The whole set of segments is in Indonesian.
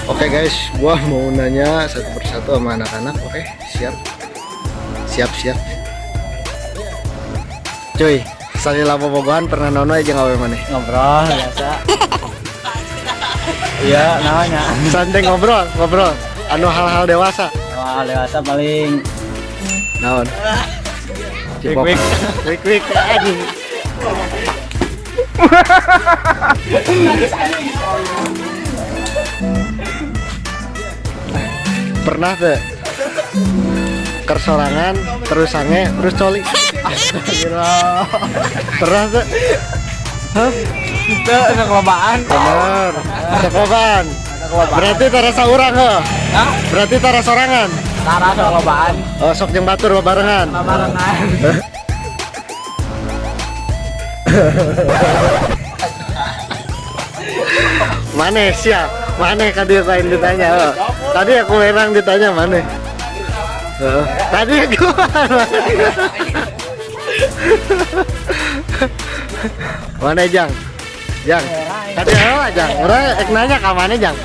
Oke guys, gua mau nanya satu persatu sama anak-anak. Oke, siap. Cuy, salila bobogohan pernah nono aja ngawe mana? Ngobrol biasa. Iya, namanya. Santai ngobrol. Anu hal-hal dewasa. Wah, dewasa paling Naon? Wik anjing. Pernah tuh kersorangan terus sange terus coli. Astagfirullah. Pernah tuh? Hah? Itu kelobaan. Bener. Sekoban. Berarti tarasa urang heuh. Hah? Berarti tara sorangan. Tara kelobaan. Oh, sok jeung batur barengan. Barengan. Mana siap? Mana tadi lain ditanya? Oh. Tadi aku memang ditanya mana? Oh. Tadi aku mana Jang? Tadi apa Jang? Orang ek nanya ke mana Jang?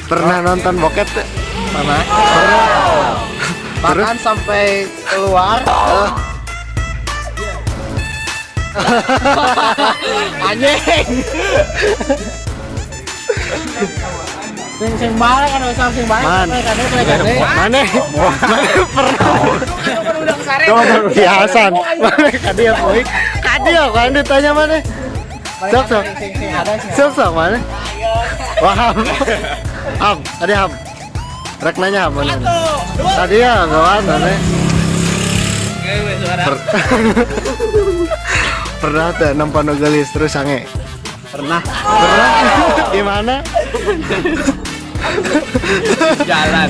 Pernah nonton bokep tuh? Mana? Pernah. Bahkan sampai keluar. Anjing. Sing balik kan usah sing balik. Mana pernah? Di Hasan. Mana kadia poik? Kadia kan ditanya mana? Sok mana? Wah. Tadi Ham. Rek nanya Ham mana? Tadi ya kawan mana? Pernah tuh nampak nogelis terus sange? Pernah. Gimana? Jalan.